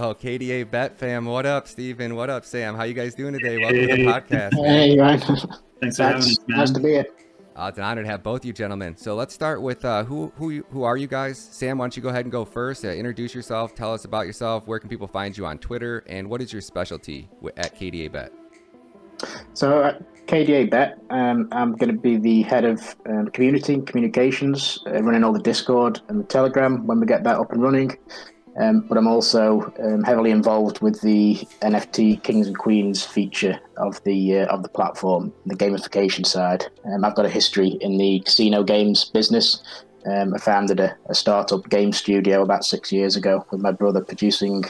Oh, Kdabet fam. What up, Stephen? What up, Sam? How you guys doing today? Welcome to the podcast, man. Hey, Ryan. Thanks for having us, man. Nice to be here. It's an honor to have both you gentlemen. So let's start with who are you guys? Sam, why don't you go ahead and go first? Introduce yourself. Tell us about yourself. Where can people find you on Twitter? And what is your specialty at Kdabet? So at Kdabet, I'm going to be the head of community and communications, running all the Discord and the Telegram when we get that up and running. But I'm also heavily involved with the NFT Kings and Queens feature of the platform, the gamification side. I've got a history in the casino games business. I founded a startup game studio about 6 years ago with my brother, producing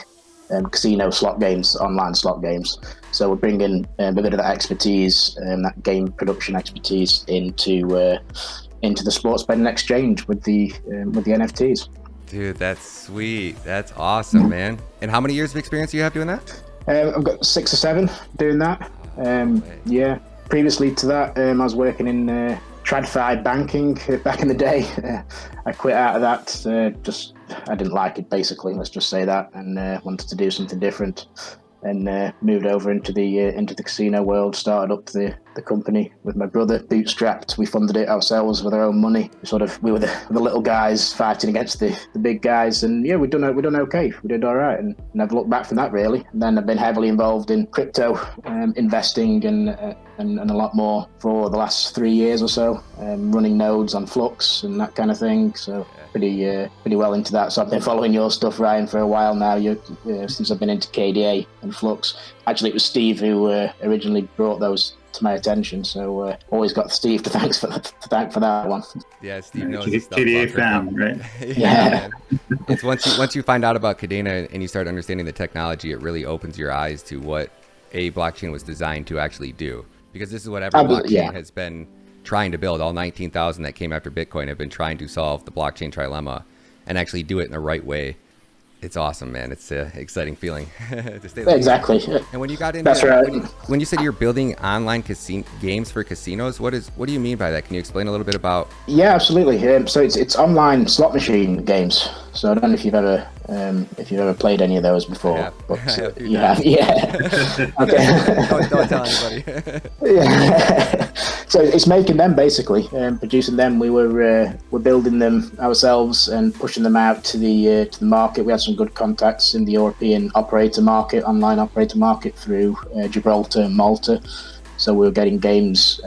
casino slot games, online slot games. So we're bringing a bit of that expertise, that game production expertise, into the sports betting exchange with the NFTs. Dude, that's sweet. That's awesome, man. And how many years of experience do you have doing that? I've got 6 or 7 doing that. Yeah. Previously to that, I was working in TradFi banking back in the day. I quit out of that. I didn't like it, basically. Let's just say that, and wanted to do something different. And moved over into the casino world. Started up the company with my brother, bootstrapped. We funded it ourselves with our own money. We were the little guys fighting against the big guys, and yeah, we've done okay. We did all right, and never looked back from that really. And then I've been heavily involved in crypto investing and a lot more for the last 3 years or so, running nodes on Flux and that kind of thing. So. Pretty well into that. So I've been following your stuff, Ryan, for a while now. Since I've been into KDA and Flux. Actually, it was Steve who originally brought those to my attention. So always got Steve to thank for that one. Yeah, Steve knows his stuff. KDA fan, right? Yeah. It's once you find out about Kadena and you start understanding the technology, it really opens your eyes to what a blockchain was designed to actually do. Because this is what every blockchain has been trying to build. All 19,000 that came after Bitcoin have been trying to solve the blockchain trilemma and actually do it in the right way. It's awesome, man. It's an exciting feeling to stay there. Exactly. And when you got into That's right. when you said you're building online games for casinos, what do you mean by that? Can you explain a little bit about? Yeah, absolutely. So it's online slot machine games. So I don't know if you've ever played any of those before. You have, yeah. Okay. don't tell anybody. Yeah. So it's making them basically, producing them. We're building them ourselves and pushing them out to the market. We had some good contacts in the European operator market, online operator market through Gibraltar and Malta. So we were getting games,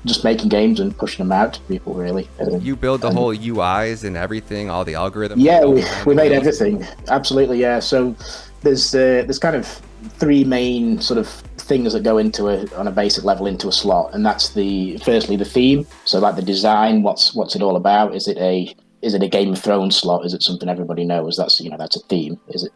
just making games and pushing them out to people, really. You build the whole UIs and everything, all the algorithms? Yeah, we made everything. Absolutely, yeah. So there's kind of 3 main sort of things that go on a basic level into a slot, and that's firstly the theme. So like the design, what's it all about? Is it a Game of Thrones slot? Is it something everybody knows? That's a theme. Is it?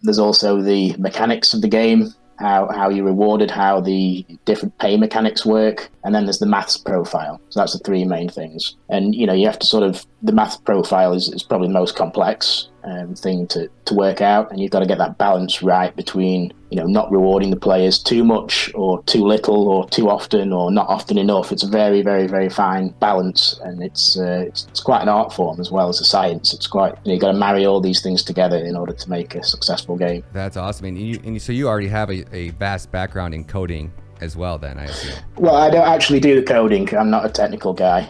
There's also the mechanics of the game. How you're rewarded, how the different pay mechanics work, and then there's the maths profile. So that's the 3 main things. And you have to the math profile is probably the most complex thing to work out, and you've got to get that balance right between not rewarding the players too much or too little or too often or not often enough. It's a very, very, very fine balance, and it's quite an art form as well as a science. It's quite you've got to marry all these things together in order to make a successful game. That's awesome. And so you already have a vast background in coding as well, then, I assume. Well, I don't actually do the coding. I'm not a technical guy.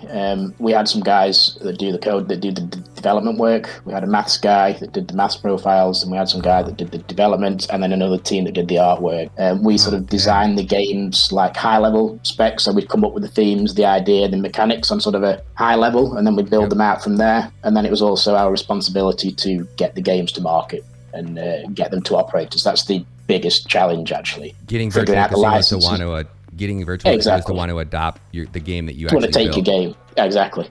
We had some guys that do the code, that do the development work. We had a maths guy that did the maths profiles, and we had some guy that did the development, and then another team that did the artwork. We sort of designed the games like high-level specs, so we'd come up with the themes, the idea, the mechanics on sort of a high level, and then we'd build them out from there. And then it was also our responsibility to get the games to market and get them to operators. That's the biggest challenge, actually. Getting virtual casinos to want to adopt the game that you actually want to take built. your game. Exactly.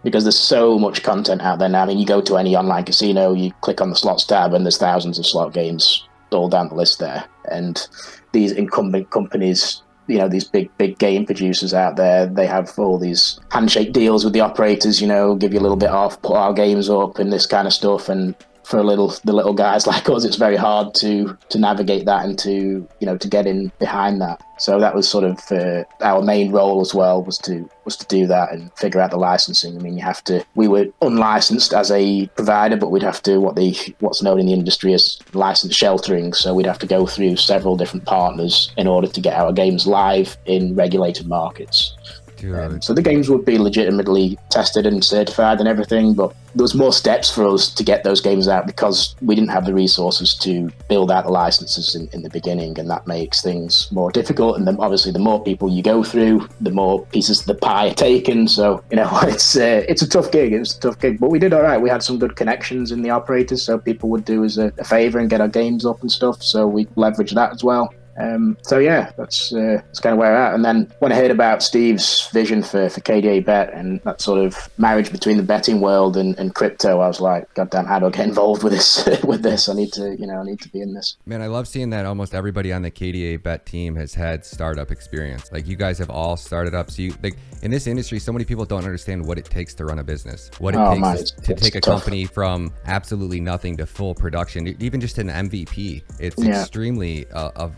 Because there's so much content out there now. I mean, you go to any online casino, you click on the slots tab, and there's thousands of slot games all down the list there. And these incumbent companies, these big game producers out there, they have all these handshake deals with the operators, give you a little bit off, put our games up and this kind of stuff. And for the little guys like us, it's very hard to navigate that and to get in behind that. So that was sort of our main role as well, was to do that and figure out the licensing. I mean, we were unlicensed as a provider, but we'd have to what's known in the industry as license sheltering. So we'd have to go through several different partners in order to get our games live in regulated markets. So the games would be legitimately tested and certified and everything, but there was more steps for us to get those games out because we didn't have the resources to build out the licenses in the beginning, and that makes things more difficult. And then obviously the more people you go through, the more pieces of the pie are taken. So, it's a tough gig. It was a tough gig, but we did all right. We had some good connections in the operators, so people would do us a favor and get our games up and stuff. So we leveraged that as well. That's kind of where we're at. And then when I heard about Steve's vision for Kdabet and that sort of marriage between the betting world and crypto, I was like, God damn, how do I get involved with this? I need to be in this. Man, I love seeing that almost everybody on the Kdabet team has had startup experience. Like, you guys have all started up. So in this industry, so many people don't understand what it takes to run a business, what it takes to take a company from absolutely nothing to full production, even just an MVP. It's extremely a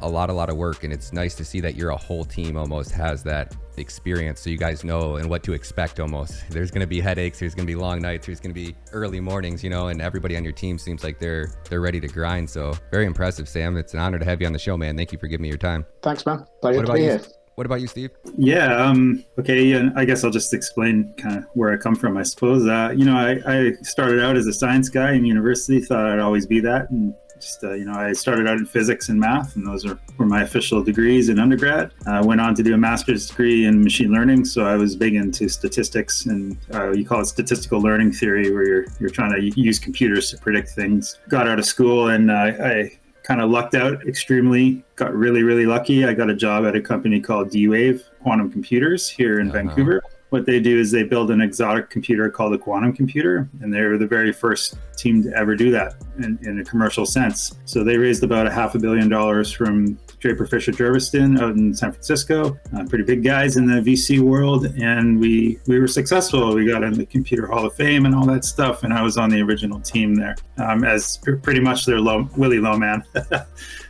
lot of work, and it's nice to see that your whole team almost has that experience, so you guys know and what to expect. Almost there's going to be headaches, there's going to be long nights, there's going to be early mornings, and everybody on your team seems like they're ready to grind. So very impressive, Sam. It's an honor to have you on the show, man. Thank you for giving me your time. Thanks, man. Pleasure to be here. What about you, Steve? Yeah. Okay. I guess I'll just explain kind of where I come from, I suppose. I started out as a science guy in university, thought I'd always be that. And just, I started out in physics and math, and those were my official degrees in undergrad. I went on to do a master's degree in machine learning. So I was big into statistics, and you call it statistical learning theory, where you're trying to use computers to predict things. Got out of school, and I kind of lucked out extremely, got really, really lucky. I got a job at a company called D-Wave Quantum Computers here in Vancouver. What they do is they build an exotic computer called a quantum computer, and they were the very first team to ever do that in a commercial sense. So they raised about $500 million from Draper Fisher Jerviston out in San Francisco, pretty big guys in the VC world, and we were successful. We got in the Computer Hall of Fame and all that stuff, and I was on the original team there as pretty much their Willy Low man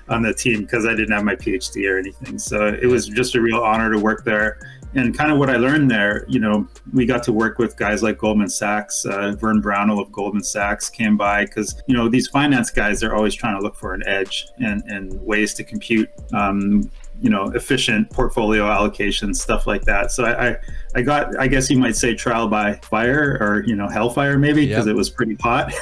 on the team, because I didn't have my PhD or anything. So it was just a real honor to work there. And kind of what I learned there, we got to work with guys like Goldman Sachs. Vern Brownell of Goldman Sachs came by, because, these finance guys are always trying to look for an edge and ways to compute, efficient portfolio allocation, stuff like that. So I got, I guess you might say, trial by fire, or, hellfire maybe, because it was pretty hot.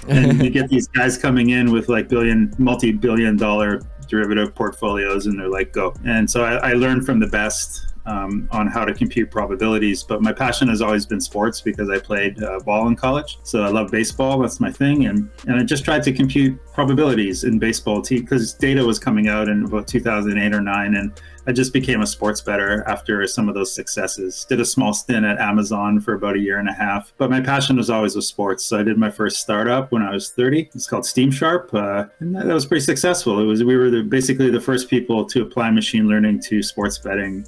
And you get these guys coming in with like multi-billion dollar derivative portfolios, and they're like, go. And so I learned from the best on how to compute probabilities. But my passion has always been sports, because I played ball in college. So I love baseball. That's my thing. And I just tried to compute probabilities in baseball because data was coming out in about 2008 or 9. And I just became a sports bettor after some of those successes. Did a small stint at Amazon for about 1.5 years. But my passion was always with sports. So I did my first startup when I was 30. It's called Steam Sharp. And that was pretty successful. We were basically the first people to apply machine learning to sports betting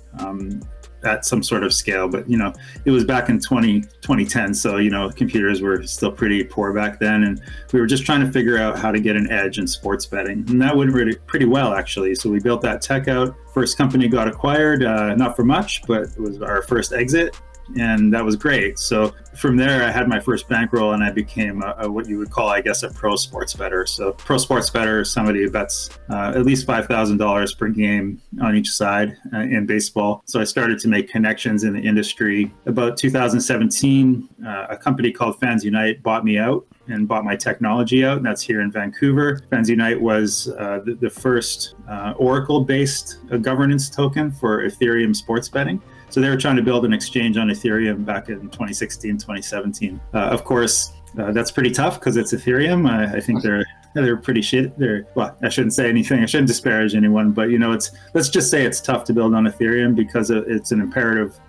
at some sort of scale. But, it was back in 2010. So, computers were still pretty poor back then. And we were just trying to figure out how to get an edge in sports betting. And that went pretty well, actually. So we built that tech out. First company got acquired, not for much, but it was our first exit. And that was great. So from there, I had my first bankroll, and I became what you would call, I guess, a pro sports bettor. So pro sports bettor is somebody who bets at least $5,000 per game on each side in baseball. So I started to make connections in the industry. About 2017, a company called Fans Unite bought me out and bought my technology out, and that's here in Vancouver. Fans Unite was the first Oracle-based governance token for Ethereum sports betting. So they were trying to build an exchange on Ethereum back in 2016, 2017. Of course, that's pretty tough because it's Ethereum. I think they're they're pretty shit. Well, I shouldn't say anything. I shouldn't disparage anyone, but let's just say it's tough to build on Ethereum because it's an imperative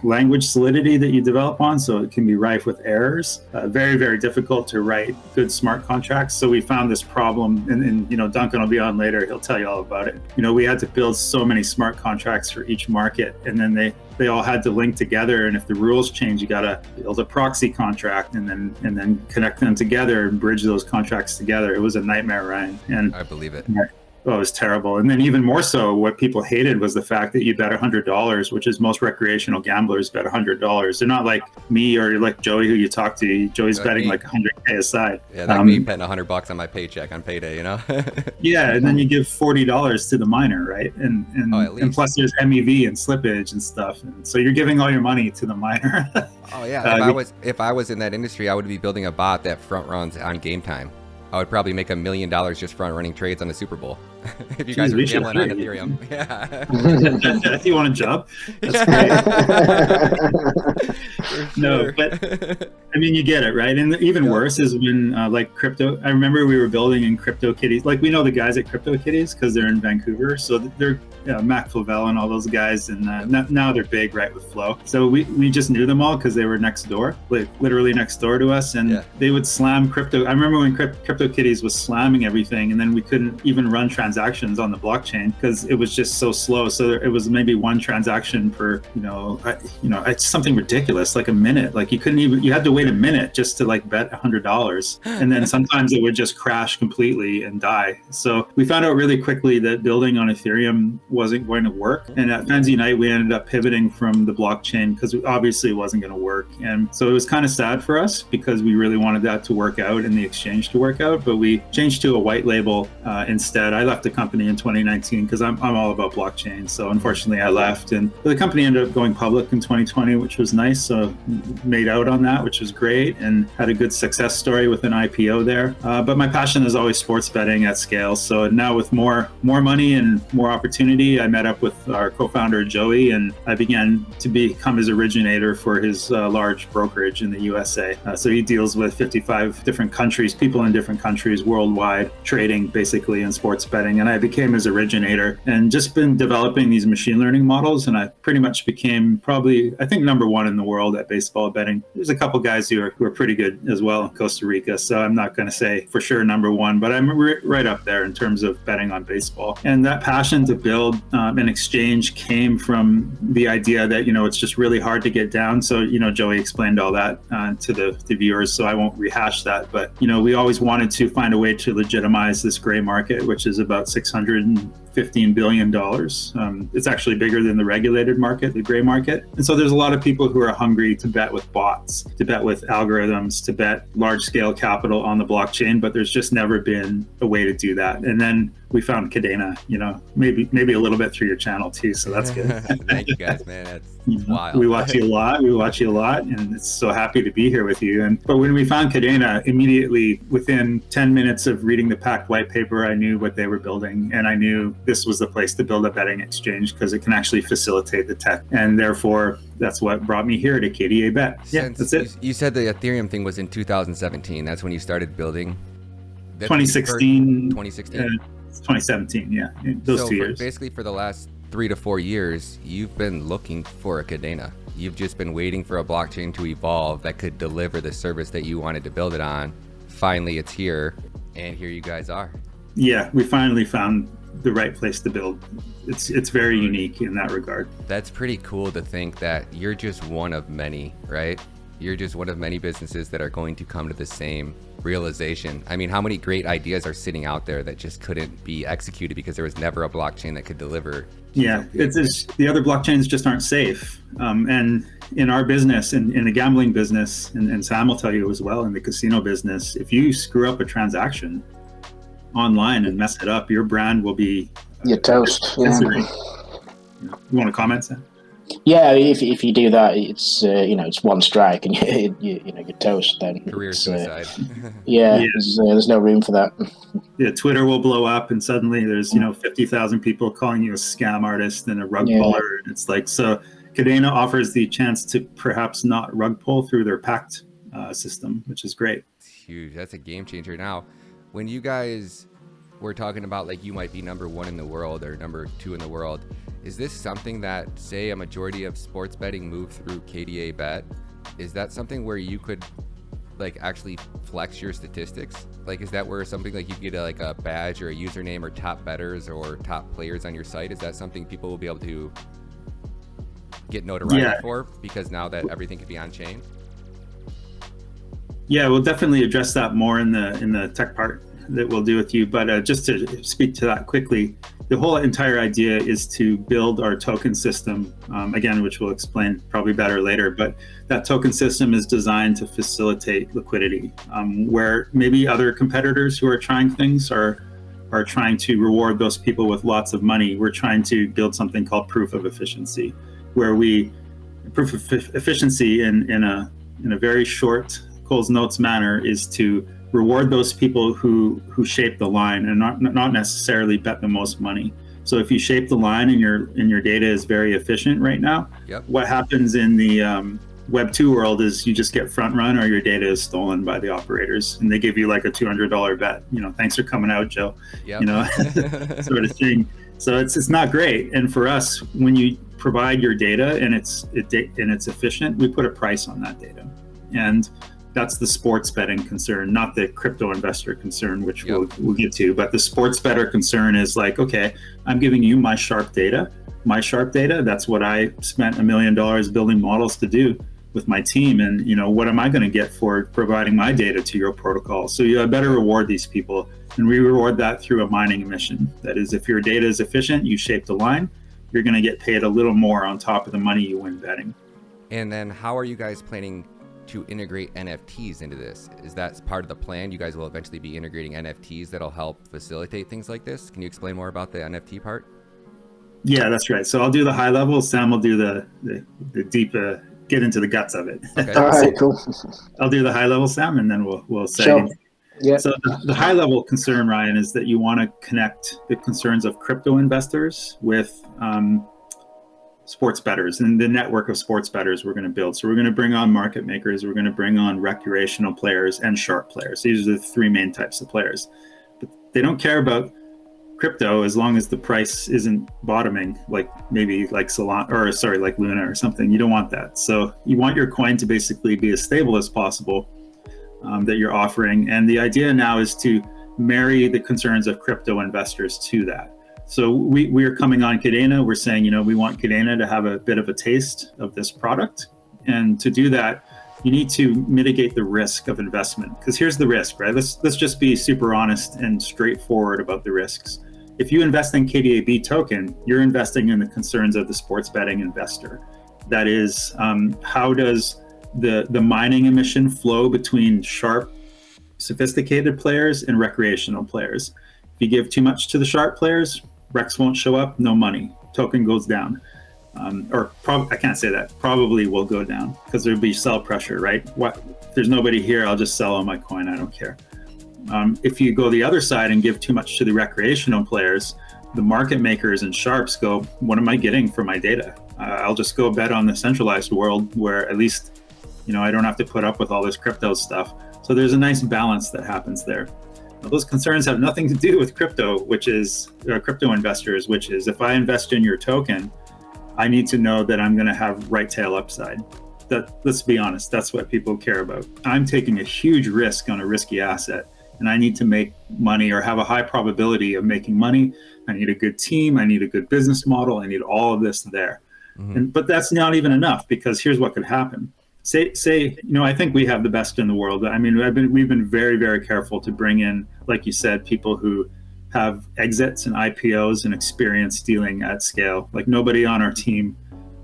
language solidity that you develop on, so it can be rife with errors. Very, very difficult to write good smart contracts. So we found this problem, and Duncan will be on later. He'll tell you all about it. We had to build so many smart contracts for each market, and then they all had to link together. And if the rules change, you got to build a proxy contract and then connect them together and bridge those contracts together. It was a nightmare, Ryan. And I believe it. Oh, it was terrible. And then even more so, what people hated was the fact that you bet $100, which is most recreational gamblers bet $100. They're not like me or like Joey, who you talk to. Joey's betting like $100K aside. Yeah, like me betting $100 on my paycheck on payday, Yeah, and then you give $40 to the miner, right? And plus there's MEV and slippage and stuff. And so you're giving all your money to the miner. Oh yeah, if I was in that industry, I would be building a bot that front runs on game time. I would probably make $1 million just front running trades on the Super Bowl. If you guys are gambling on Ethereum. Yeah. If you want a job, that's great. No, but I mean, you get it, right? And even worse is when like crypto, I remember we were building in CryptoKitties. Like we know the guys at CryptoKitties because they're in Vancouver. So they're Mac Flavell and all those guys. And now they're big, right, with Flow. So we just knew them all because they were next door, like literally next door to us. And they would slam crypto. I remember when CryptoKitties was slamming everything, and then we couldn't even run transactions on the blockchain because it was just so slow. So it was maybe one transaction per, it's something ridiculous, like a minute. Like you had to wait a minute just to like bet $100, and then sometimes it would just crash completely and die. So we found out really quickly that building on Ethereum wasn't going to work. And at Fans Unite, we ended up pivoting from the blockchain because obviously it wasn't going to work. And so it was kind of sad for us because we really wanted that to work out and the exchange to work out, but we changed to a white label instead. I left the company in 2019 because I'm all about blockchain. So unfortunately I left, and the company ended up going public in 2020, which was nice. So made out on that, which was great, and had a good success story with an IPO there. But my passion is always sports betting at scale. So now with more money and more opportunity, I met up with our co-founder Joey, and I began to become his originator for his large brokerage in the USA. So he deals with 55 different countries, people in different countries worldwide, trading basically in sports betting. And I became his originator and just been developing these machine learning models. And I pretty much became probably, I think, #1 in the world at baseball betting. There's a couple guys who are pretty good as well in Costa Rica. So I'm not going to say for sure #1, but I'm right up there in terms of betting on baseball. And that passion to build an exchange came from the idea that, it's just really hard to get down. So, Joey explained all that to the viewers, so I won't rehash that. But, we always wanted to find a way to legitimize this gray market, which is about $615 billion. It's actually bigger than the regulated market, the gray market. And so there's a lot of people who are hungry to bet with bots, to bet with algorithms, to bet large scale capital on the blockchain, but there's just never been a way to do that. And then we found Kadena, maybe a little bit through your channel too. So that's good. Thank you guys, man. That's wild. We watch you a lot, and it's so happy to be here with you. But when we found Kadena, immediately within 10 minutes of reading the packed white paper, I knew what they were building, and I knew this was the place to build a betting exchange because it can actually facilitate the tech. And therefore, that's what brought me here to Kdabet. Yeah, that's it. You said the Ethereum thing was in 2017. That's when you started building. 2016. 2016. 2017, yeah, those 2 years. Basically, for the last 3 to 4 years, you've been looking for a Kadena. You've just been waiting for a blockchain to evolve that could deliver the service that you wanted to build it on. Finally, it's here, and here you guys are. Yeah, we finally found the right place to build. It's very unique in that regard. That's pretty cool to think that you're just one of many, right? You're just one of many businesses that are going to come to the same realization. I mean, how many great ideas are sitting out there that just couldn't be executed because there was never a blockchain that could deliver? Yeah, it's the other blockchains just aren't safe. And in our business, in the gambling business, and Sam will tell you as well, in the casino business, if you screw up a transaction online and mess it up, your brand will be... You're toast. Yeah. You want to comment, Sam? Yeah, if you do that, it's it's one strike and you're toast. Then career suicide. There's no room for that. Yeah, Twitter will blow up, and suddenly there's 50,000 people calling you a scam artist and a rug puller. And it's like, so Kadena offers the chance to perhaps not rug pull through their packed system, which is great. It's huge. That's a game changer. Now, when you guys were talking about like you might be number 1 in the world or number 2 in the world, is this something that, say, a majority of sports betting move through Kdabet? Is that something where you could like actually flex your statistics? Like, is that where something like you get a badge or a username or top bettors or top players on your site? Is that something people will be able to get notoriety for, because now that everything can be on chain? Yeah, we'll definitely address that more in the tech part that we'll do with you. But just to speak to that quickly, the whole entire idea is to build our token system, again, which we'll explain probably better later. But that token system is designed to facilitate liquidity, where maybe other competitors who are trying things are trying to reward those people with lots of money. We're trying to build something called proof of efficiency, where proof of efficiency in a very short Cole's Notes manner is to reward those people who shape the line and not necessarily bet the most money. So if you shape the line and your data is very efficient right now, what happens in the Web 2 world is you just get front run, or your data is stolen by the operators, and they give you like a $200 bet. Thanks for coming out, Joe. Sort of thing. So it's not great. And for us, when you provide your data and it's efficient, we put a price on that data, and that's the sports betting concern, not the crypto investor concern, which we'll get to. But the sports bettor concern is like, okay, I'm giving you my sharp data. That's what I spent $1 million building models to do with my team. And what am I going to get for providing my data to your protocol? So you better reward these people. And we reward that through a mining emission. That is, if your data is efficient, you shape the line, you're going to get paid a little more on top of the money you win betting. And then how are you guys planning to integrate NFTs into this? Is that part of the plan? You guys will eventually be integrating NFTs that'll help facilitate things like this. Can you explain more about the NFT part? Yeah, that's right. So I'll do the high level. Sam will do the deep, get into the guts of it. Okay. All right, cool. I'll do the high level, Sam, and then we'll say. Sure. Yeah. So the high level concern, Ryan, is that you want to connect the concerns of crypto investors with sports bettors and the network of sports bettors we're going to build. So we're going to bring on market makers, we're going to bring on recreational players and sharp players. These are the 3 main types of players. But they don't care about crypto as long as the price isn't bottoming, like maybe like like Luna or something. You don't want that. So you want your coin to basically be as stable as possible that you're offering. And the idea now is to marry the concerns of crypto investors to that. So we are coming on Kadena. We're saying, we want Kadena to have a bit of a taste of this product. And to do that, you need to mitigate the risk of investment. Because here's the risk, right? Let's just be super honest and straightforward about the risks. If you invest in KDAB token, you're investing in the concerns of the sports betting investor. That is, how does the mining emission flow between sharp, sophisticated players and recreational players? If you give too much to the sharp players, Rex won't show up, no money, token goes down. I can't say that, probably will go down because there'll be sell pressure, right? If there's nobody here, I'll just sell all my coin, I don't care. If you go the other side and give too much to the recreational players, the market makers and sharps go, what am I getting for my data? I'll just go bet on the centralized world where at least, I don't have to put up with all this crypto stuff. So there's a nice balance that happens there. Those concerns have nothing to do with crypto, crypto investors, which is if I invest in your token, I need to know that I'm going to have right tail upside. Let's be honest, that's what people care about. I'm taking a huge risk on a risky asset, and I need to make money or have a high probability of making money. I need a good team. I need a good business model. I need all of this there. Mm-hmm. But that's not even enough, because here's what could happen. Say, I think we have the best in the world. I mean, we've been very, very careful to bring in, like you said, people who have exits and IPOs and experience dealing at scale. Like nobody on our team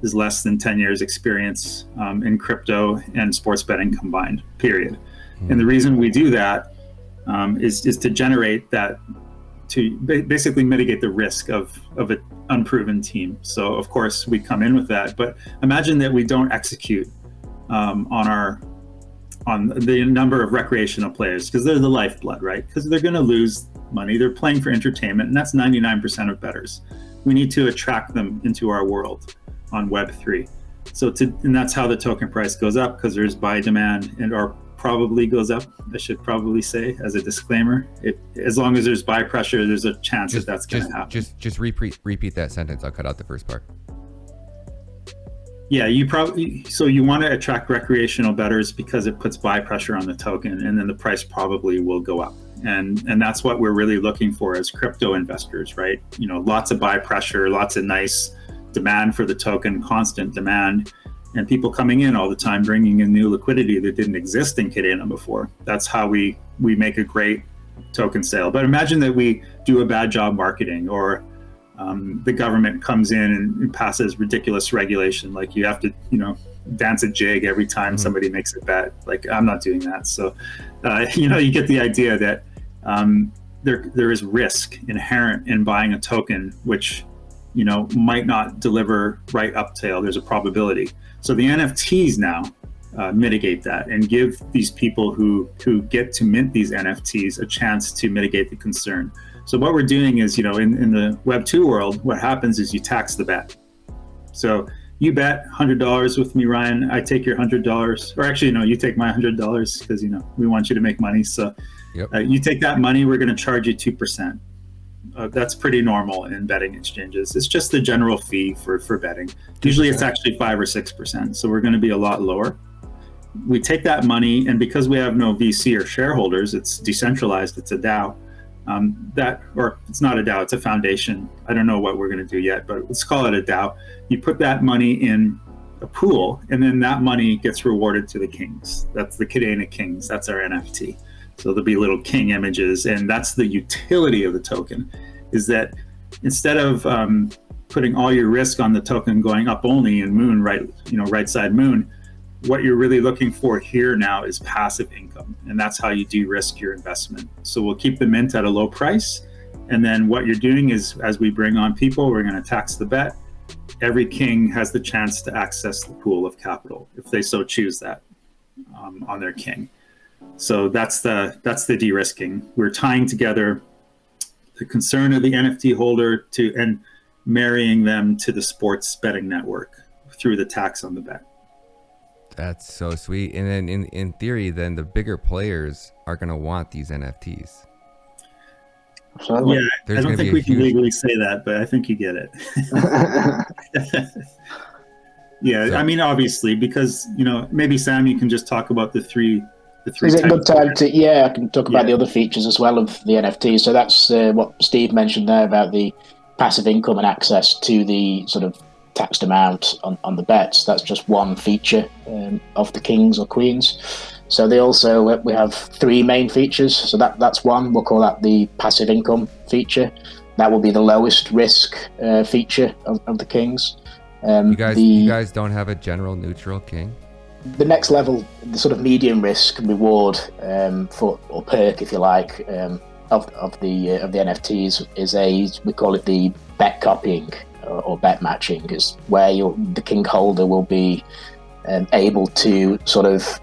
is less than 10 years experience in crypto and sports betting combined, period. Mm-hmm. And the reason we do that is to generate that, to basically mitigate the risk of an unproven team. So of course we come in with that, but imagine that we don't execute on the number of recreational players, because they're the lifeblood, right? Because they're going to lose money. They're playing for entertainment, and that's 99% of bettors. We need to attract them into our world on Web3. And that's how the token price goes up, because there's buy demand, and our probably goes up. I should probably say as a disclaimer, as long as there's buy pressure, there's a chance that's going to happen. Just repeat that sentence. I'll cut out the first part. Yeah, you want to attract recreational bettors because it puts buy pressure on the token, and then the price probably will go up. And that's what we're really looking for as crypto investors, right? Lots of buy pressure, lots of nice demand for the token, constant demand, and people coming in all the time, bringing in new liquidity that didn't exist in Kadena before. That's how we make a great token sale. But imagine that we do a bad job marketing, or the government comes in and passes ridiculous regulation, like you have to, dance a jig every time somebody makes a bet. Like, I'm not doing that. So, you get the idea that there is risk inherent in buying a token, which, might not deliver right uptail. There's a probability. So the NFTs now mitigate that and give these people who get to mint these NFTs a chance to mitigate the concern. So what we're doing is, in the Web2 world, what happens is you tax the bet. So you bet $100 with me, Ryan. I take your $100, or actually, no, you take my $100 because, we want you to make money. So you take that money, we're going to charge you 2%. That's pretty normal in betting exchanges. It's just the general fee for betting. Usually it's actually 5 or 6%. So we're going to be a lot lower. We take that money, and because we have no VC or shareholders, it's decentralized, it's a DAO. Or it's not a DAO, it's a foundation. I don't know what we're going to do yet, but let's call it a DAO. You put that money in a pool, and then that money gets rewarded to the kings. That's the Kadena kings. That's our NFT. So there'll be little king images, and that's the utility of the token, is that instead of putting all your risk on the token going up only in moon, right side moon, what you're really looking for here now is passive income, and that's how you de-risk your investment. So we'll keep the mint at a low price, and then what you're doing is, as we bring on people, we're going to tax the bet. Every king has the chance to access the pool of capital if they so choose that on their king. So that's the de-risking. We're tying together the concern of the NFT holder and marrying them to the sports betting network through the tax on the bet. That's so sweet. And then in theory, then the bigger players are going to want these NFTs. Yeah, I don't think we can legally say that, but I think you get it. Yeah, so, I mean, obviously, because, maybe Sam, you can just talk about the three. Is it a good time to? Yeah, I can talk about the other features as well of the NFT. So that's what Steve mentioned there about the passive income and access to the sort of taxed amount on the bets. That's just one feature of the kings or queens. So we have three main features. So that's one. We'll call that the passive income feature. That will be the lowest risk feature of the kings. You guys don't have a general neutral king? The next level, the sort of medium risk reward or perk, if you like, of the NFTs is we call it the bet copying or bet matching, is where the king holder will be able to sort of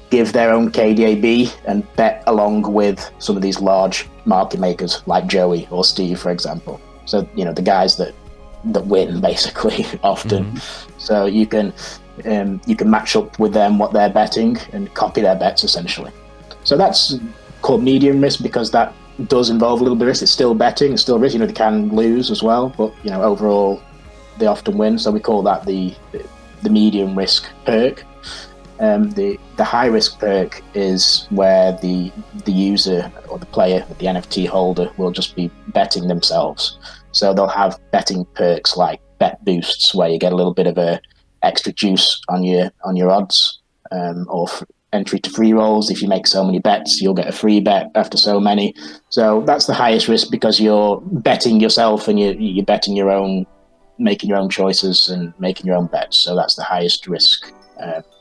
give their own KDAB and bet along with some of these large market makers like Joey or Steve, for example. So the guys that win basically often. So you can match up with them what they're betting and copy their bets essentially. So that's called medium risk because that does involve a little bit of risk. It's still betting, it's still risk. They can lose as well, but overall they often win. So we call that the medium risk perk. The high risk perk is where the user or the player, the NFT holder, will just be betting themselves. So they'll have betting perks like bet boosts, where you get a little bit of a extra juice on your odds, or entry to free rolls. If you make so many bets, you'll get a free bet after so many. So that's the highest risk because you're betting yourself and you're betting your own, making your own choices and making your own bets. So that's the highest risk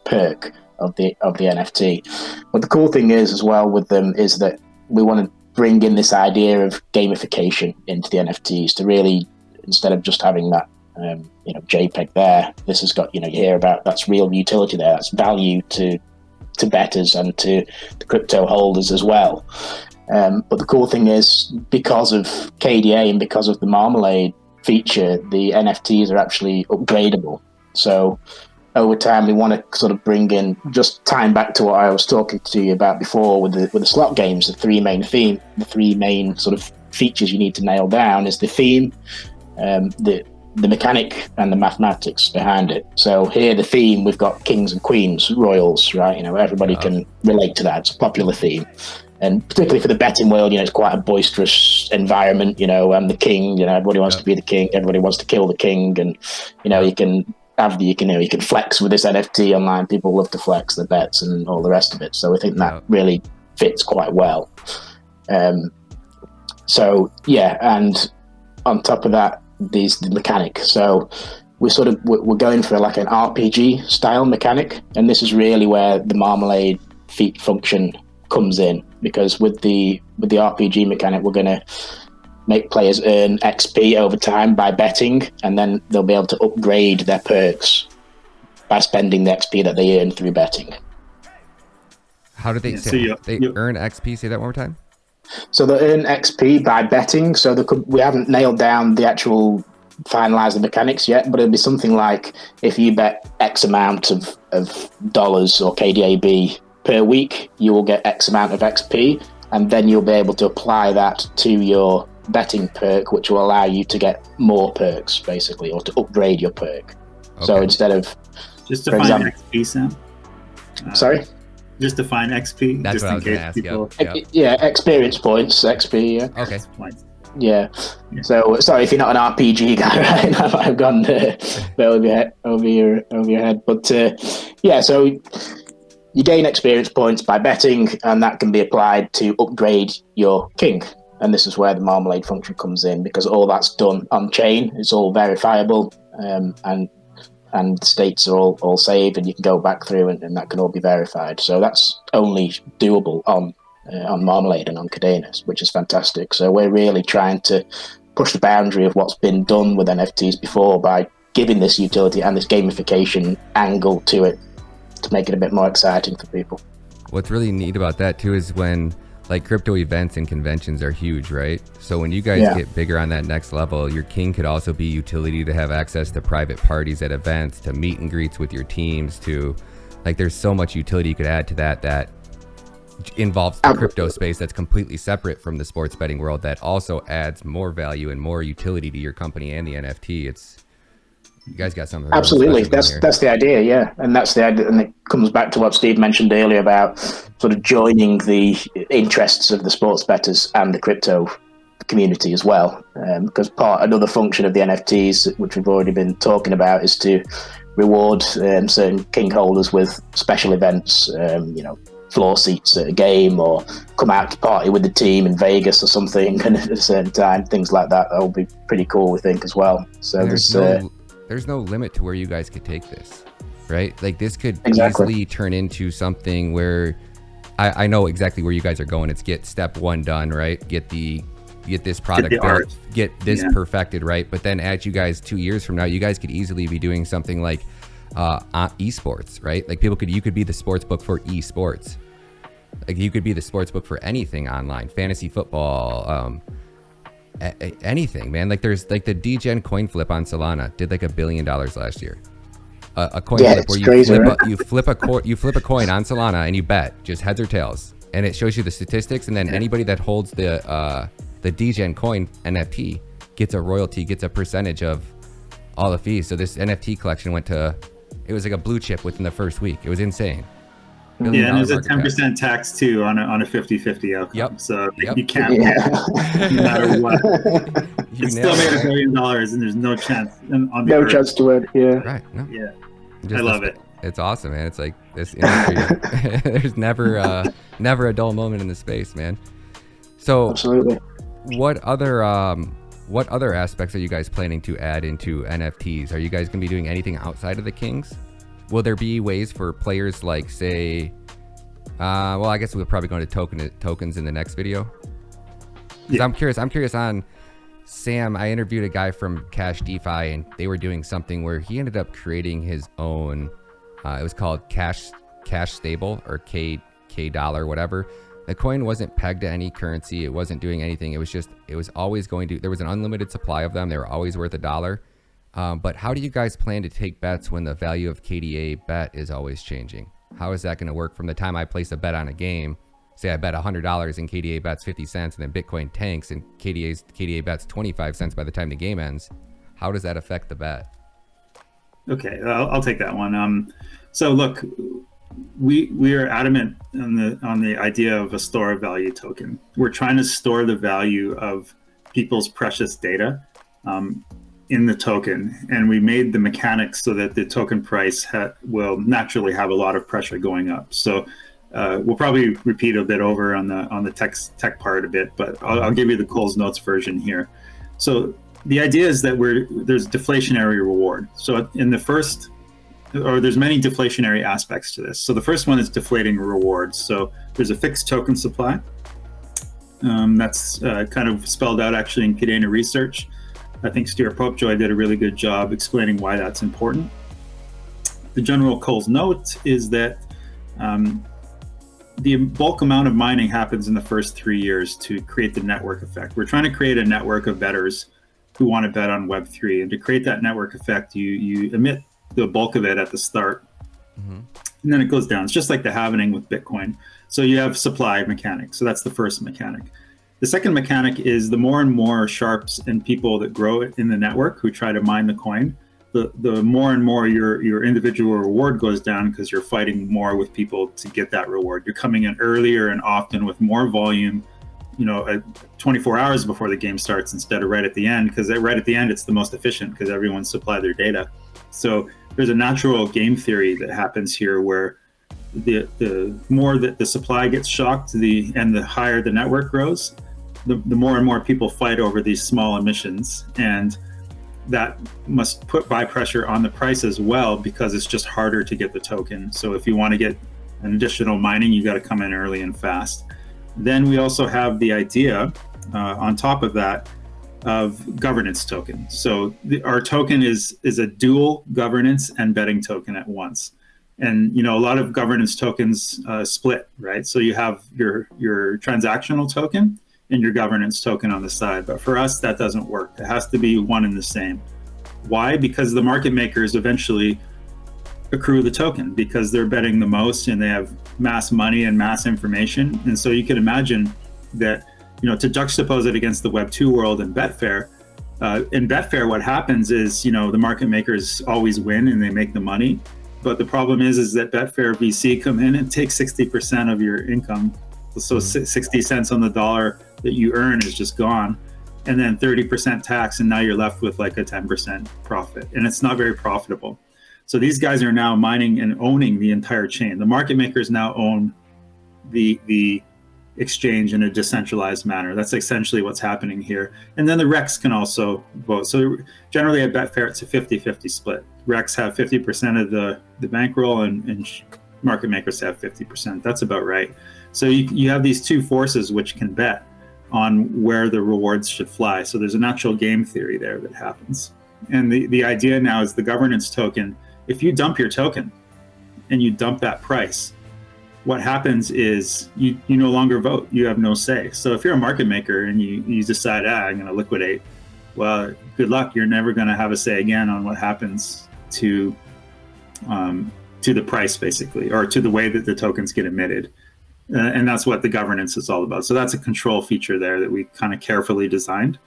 perk of the NFT. But the cool thing is as well with them is that we want to bring in this idea of gamification into the NFTs to really, instead of just having that JPEG there, this has got, you hear about, that's real utility there, that's value to bettors and to the crypto holders as well. But the cool thing is, because of KDA and because of the Marmalade feature, the NFTs are actually upgradable. So over time we want to sort of bring in, just tying back to what I was talking to you about before with the slot games, the three main sort of features you need to nail down is the theme, the mechanic, and the mathematics behind it. So here, the theme, we've got kings and queens, royals, right? Everybody can relate to that. It's a popular theme. And particularly for the betting world, it's quite a boisterous environment, and the king, everybody wants to be the king, everybody wants to kill the king. And, you can flex with this NFT online. People love to flex their bets and all the rest of it. So we think that really fits quite well. And on top of that, the mechanic. So we're going for like an RPG style mechanic, and this is really where the marmalade feat function comes in, because with the RPG mechanic, we're going to make players earn XP over time by betting, and then they'll be able to upgrade their perks by spending the XP that they earn through betting. How do they earn XP? Say that one more time. So they earn XP by betting. So we haven't nailed down the actual finalized mechanics yet, but it'll be something like if you bet X amount of dollars or KDAB per week, you will get X amount of XP, and then you'll be able to apply that to your betting perk, which will allow you to get more perks, basically, or to upgrade your perk. Okay. So instead of... Just define XP, Sam. Sorry? Just define XP. That's just what I was going to ask. People... Yeah, experience points, XP, yeah. Okay. Yeah. So, sorry if you're not an RPG guy, right? I might have gone over your head. But, so you gain experience points by betting, and that can be applied to upgrade your king. And this is where the marmalade function comes in, because all that's done on chain. It's all verifiable, and states are all saved, and you can go back through, and that can all be verified. So that's only doable on Marmalade and on Kadena, which is fantastic. So we're really trying to push the boundary of what's been done with NFTs before by giving this utility and this gamification angle to it to make it a bit more exciting for people. What's really neat about that too is when like crypto events and conventions are huge, right? So when you guys get bigger on that next level, your king could also be utility to have access to private parties at events, to meet and greets with your teams, to like there's so much utility you could add to that involves the crypto space that's completely separate from the sports betting world, that also adds more value and more utility to your company and the NFT. You guys got something really absolutely. That's the idea, yeah. And that's the idea, and it comes back to what Steve mentioned earlier about sort of joining the interests of the sports bettors and the crypto community as well. Because another function of the NFTs, which we've already been talking about, is to reward certain king holders with special events, floor seats at a game, or come out to party with the team in Vegas or something and at a certain time, things like that. That will be pretty cool, we think, as well. So there's no limit to where you guys could take this, right? Like this could easily turn into something where I know exactly where you guys are going. It's get step one done, right? Get this product built, get this perfected, right? But then as you guys 2 years from now, you guys could easily be doing something like esports, right? Like you could be the sports book for esports. Like you could be the sports book for anything online, fantasy football, anything, man. Like there's like the DGen coin flip on Solana did like $1 billion last year. A coin flip where you flip a coin on Solana and you bet just heads or tails, and it shows you the statistics, and then anybody that holds the DGen coin NFT gets a royalty, gets a percentage of all the fees. So this NFT collection it was like a blue chip within the first week. It was insane. And there's a 10% tax too on a 50-50 outcome. Yep. So you can't no matter what. It still made $1 billion, and there's no chance on the earth. Chance to win. Yeah. Right. No. Yeah. I love it. It's awesome, man. It's like this industry. There's never a dull moment in the space, man. So absolutely. What other aspects are you guys planning to add into NFTs? Are you guys going to be doing anything outside of the Kings? Will there be ways for players like, say, I guess we're probably going to tokens in the next video. Yeah. I'm curious on Sam. I interviewed a guy from Cash DeFi, and they were doing something where he ended up creating his own. It was called Cash Stable or K dollar, whatever. The coin wasn't pegged to any currency. It wasn't doing anything. It was always there was an unlimited supply of them. They were always worth $1. But how do you guys plan to take bets when the value of Kdabet is always changing? How is that going to work from the time I place a bet on a game? Say I bet $100 and Kdabet's 50 cents, and then Bitcoin tanks and Kdabet's 25 cents by the time the game ends. How does that affect the bet? Okay, I'll take that one. So look, we are adamant on the idea of a store of value token. We're trying to store the value of people's precious data in the token, and we made the mechanics so that the token price will naturally have a lot of pressure going up. So we'll probably repeat a bit over on the tech part a bit, but I'll give you the Coles Notes version here. So the idea is that there's deflationary reward. So in the first, or there's many deflationary aspects to this. So the first one is deflating rewards. So there's a fixed token supply. That's kind of spelled out actually in Kadena research. I think Stuart Popejoy did a really good job explaining why that's important. The general Coles note is that the bulk amount of mining happens in the first 3 years to create the network effect. We're trying to create a network of bettors who want to bet on Web3. And to create that network effect, you emit the bulk of it at the start. Mm-hmm. And then it goes down. It's just like the halvening with Bitcoin. So you have supply mechanics. So that's the first mechanic. The second mechanic is the more and more sharps and people that grow in the network who try to mine the coin, the more and more your individual reward goes down because you're fighting more with people to get that reward. You're coming in earlier and often with more volume, 24 hours before the game starts instead of right at the end, because right at the end it's the most efficient because everyone's supplied their data. So there's a natural game theory that happens here where the more that the supply gets shocked and the higher the network grows, the more and more people fight over these small emissions, and that must put buy pressure on the price as well because it's just harder to get the token. So if you want to get an additional mining, you got to come in early and fast. Then we also have the idea on top of that of governance token. So our token is a dual governance and betting token at once. And a lot of governance tokens split, right? So you have your transactional token and your governance token on the side. But for us, that doesn't work. It has to be one and the same. Why? Because the market makers eventually accrue the token because they're betting the most and they have mass money and mass information. And so you can imagine that, to juxtapose it against the Web2 world and Betfair, in Betfair, what happens is, the market makers always win and they make the money. But the problem is that Betfair VC come in and take 60% of your income. So 60 cents on the dollar that you earn is just gone. And then 30% tax, and now you're left with like a 10% profit. And it's not very profitable. So these guys are now mining and owning the entire chain. The market makers now own the exchange in a decentralized manner. That's essentially what's happening here. And then the Recs can also vote. So generally at Betfair, it's a 50-50 split. Recs have 50% of the bankroll and market makers have 50%. That's about right. So you have these two forces which can bet on where the rewards should fly. So there's a natural game theory there that happens. And the idea now is the governance token. If you dump your token and you dump that price, what happens is you no longer vote. You have no say. So if you're a market maker and you decide, I'm going to liquidate, well, good luck. You're never going to have a say again on what happens to the price, basically, or to the way that the tokens get emitted. And that's what the governance is all about. So that's a control feature there that we kind of carefully designed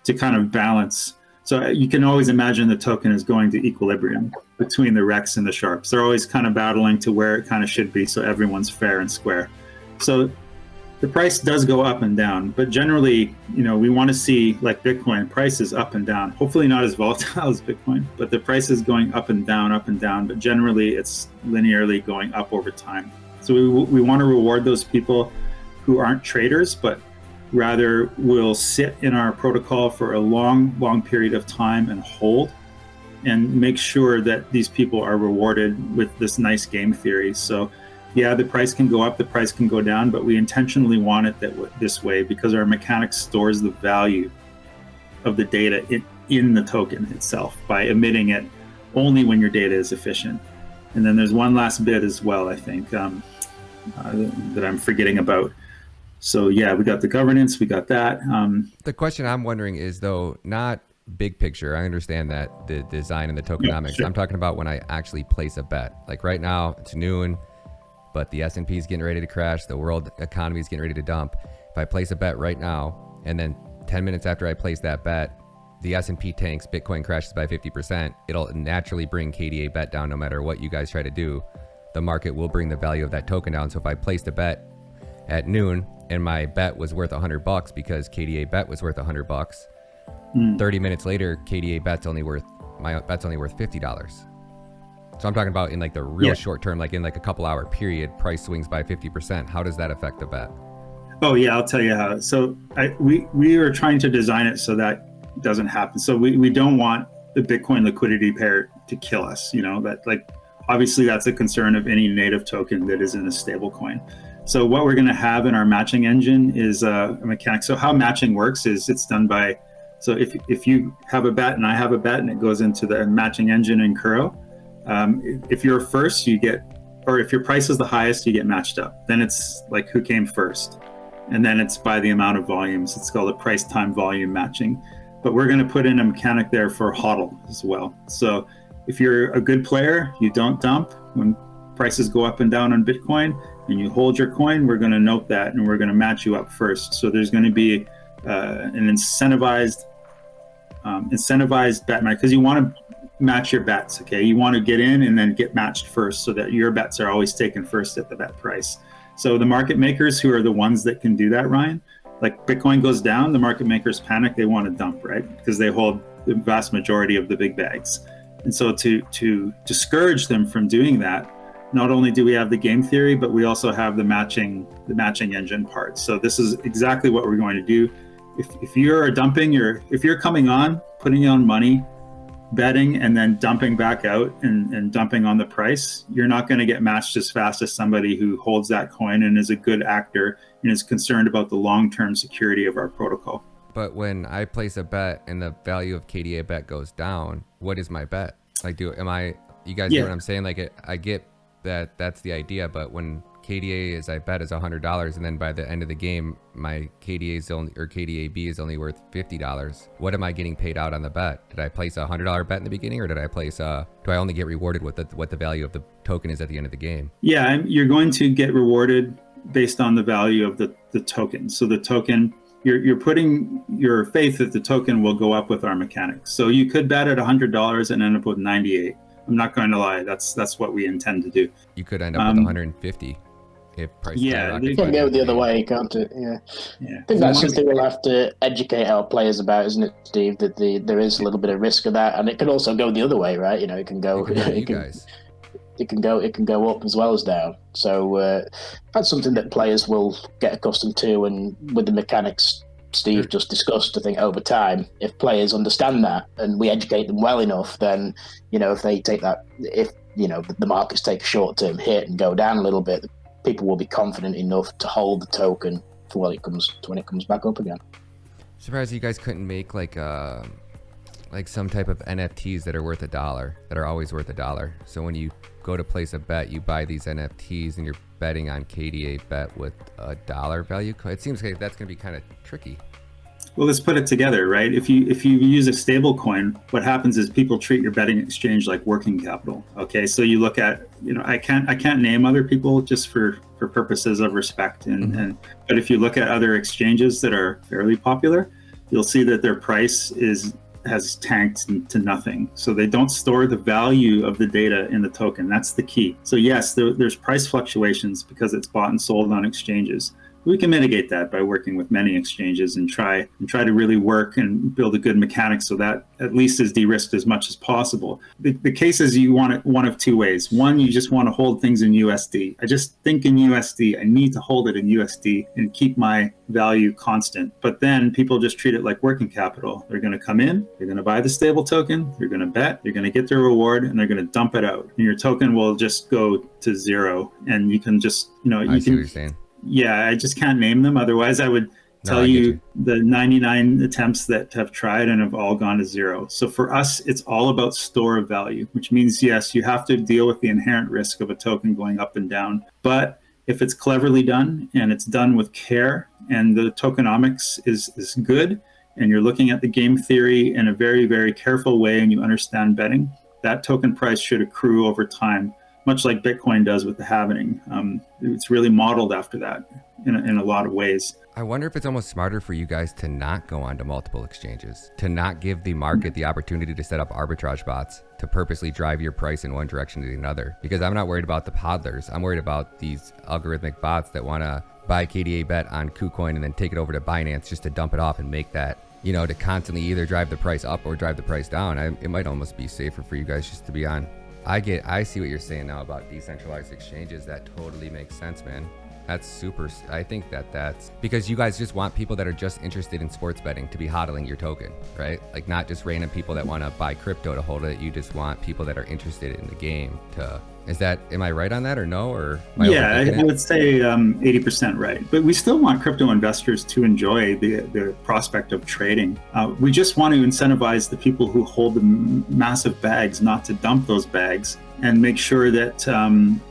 to kind of balance. So you can always imagine the token is going to equilibrium between the Recs and the Sharps. They're always kind of battling to where it kind of should be, so everyone's fair and square. So the price does go up and down, but generally, we want to see, like Bitcoin, prices up and down. Hopefully not as volatile as Bitcoin, but the price is going up and down, but generally it's linearly going up over time. So we want to reward those people who aren't traders, but rather will sit in our protocol for a long period of time and hold and make sure that these people are rewarded with this nice game theory. So yeah, the price can go up, the price can go down, but we intentionally want it this way because our mechanics stores the value of the data in the token itself by emitting it only when your data is efficient. And then there's one last bit as well, I think, that I'm forgetting about. So yeah, we got the governance, we got that. The question I'm wondering is, though, not big picture. I understand that the design and the tokenomics. Yeah, sure. I'm talking about when I actually place a bet. Like right now, it's noon, but the S&P is getting ready to crash. The world economy is getting ready to dump. If I place a bet right now, and then 10 minutes after I place that bet, the S&P tanks, Bitcoin crashes by 50%, it'll naturally bring Kdabet down no matter what you guys try to do. The market will bring the value of that token down. So if I placed a bet at noon and my bet was worth $100 because Kdabet was worth $100, 30 minutes later, Kdabet's only worth, my bet's only worth $50. So I'm talking about in like the real short term, like in like a couple hour period, price swings by 50%. How does that affect the bet? Oh yeah, I'll tell you how. So we are trying to design it so that doesn't happen. So we don't want the Bitcoin liquidity pair to kill us. You know, that like obviously that's a concern of any native token that is in a stable coin. So what we're going to have in our matching engine is a mechanic. So how matching works is it's done by, so if you have a bet and I have a bet and it goes into the matching engine in Kuro, if you're first, you get, or if your price is the highest, you get matched up. Then it's like who came first. And then it's by the amount of volumes. It's called a price time volume matching. But we're going to put in a mechanic there for hodl as well. So if you're a good player, you don't dump when prices go up and down on Bitcoin, and you hold your coin, we're going to note that and we're going to match you up first. So there's going to be an incentivized bet match, because you want to match your bets. Okay, you want to get in and then get matched first, so that your bets are always taken first at the bet price. So the market makers, who are the ones that can do that, Ryan, like Bitcoin goes down, the market makers panic, they want to dump, right? Because they hold the vast majority of the big bags. And so to discourage them from doing that, not only do we have the game theory, but we also have the matching engine part. So this is exactly what we're going to do. If you're dumping, if you're coming on, putting on money, betting, and then dumping back out and dumping on the price, you're not going to get matched as fast as somebody who holds that coin and is a good actor and is concerned about the long-term security of our protocol. But when I place a bet and the value of Kdabet goes down, what is my bet? Like, you guys know what I'm saying? Like, I get that that's the idea, but when KDA is, I bet, is $100, and then by the end of the game, my KDAB is only worth $50. What am I getting paid out on the bet? Did I place a $100 bet in the beginning, or did I place do I only get rewarded with what the value of the token is at the end of the game? Yeah, you're going to get rewarded based on the value of the token. So the token, you're putting your faith that the token will go up with our mechanics. So you could bet at $100 and end up with 98. I'm not going to lie, that's what we intend to do. You could end up with 150 if price. Yeah, you can go the other way, can't it? Yeah. I think that's something we'll have to educate our players about, isn't it, Steve? That there is a little bit of risk of that, and it can also go the other way, right? You know, it can go. It can go up as well as down. So that's something that players will get accustomed to, and with the mechanics Steve just discussed, I think over time, if players understand that and we educate them well enough, then, you know, if they take that, if, you know, the markets take a short-term hit and go down a little bit, people will be confident enough to hold the token for when it comes back up again. Surprised you guys couldn't make like some type of NFTs that are worth $1, that are always worth $1. So when you go to place a bet, you buy these NFTs and you're betting on Kdabet with $1 value. It seems like that's going to be kind of tricky. Well, let's put it together, right? If you use a stable coin, what happens is people treat your betting exchange like working capital. Okay, so you look at, you know, I can't name other people just for purposes of respect, but if you look at other exchanges that are fairly popular, you'll see that their price has tanked to nothing. So they don't store the value of the data in the token. That's the key. So yes, there's price fluctuations because it's bought and sold on exchanges. We can mitigate that by working with many exchanges and try to really work and build a good mechanic so that at least is de-risked as much as possible. The case is you want it one of two ways. One, you just want to hold things in USD. I just think in USD. I need to hold it in USD and keep my value constant. But then people just treat it like working capital. They're going to come in, they're going to buy the stable token, they're going to bet, they're going to get their reward, and they're going to dump it out. And your token will just go to zero. And you can just, you know, I see what you're saying. Yeah, I just can't name them. Otherwise, I would tell you the 99 attempts that have tried and have all gone to zero. So for us, it's all about store of value, which means, yes, you have to deal with the inherent risk of a token going up and down. But if it's cleverly done and it's done with care and the tokenomics is good, and you're looking at the game theory in a very, very careful way, and you understand betting, that token price should accrue over time, much like Bitcoin does with the halvening. It's really modeled after that in a lot of ways. I wonder if it's almost smarter for you guys to not go onto multiple exchanges, to not give the market the opportunity to set up arbitrage bots to purposely drive your price in one direction to another. Because I'm not worried about the hodlers. I'm worried about these algorithmic bots that want to buy Kdabet on KuCoin and then take it over to Binance just to dump it off and make that, you know, to constantly either drive the price up or drive the price down. It might almost be safer for you guys just to be on. I see what you're saying now about decentralized exchanges. That totally makes sense, man. That's super. I think that's because you guys just want people that are just interested in sports betting to be hodling your token, right? Like not just random people that want to buy crypto to hold it. You just want people that are interested in the game to. Am I right on that or no? Or yeah, I would say 80% right. But we still want crypto investors to enjoy the prospect of trading. We just want to incentivize the people who hold the massive bags not to dump those bags, and make sure that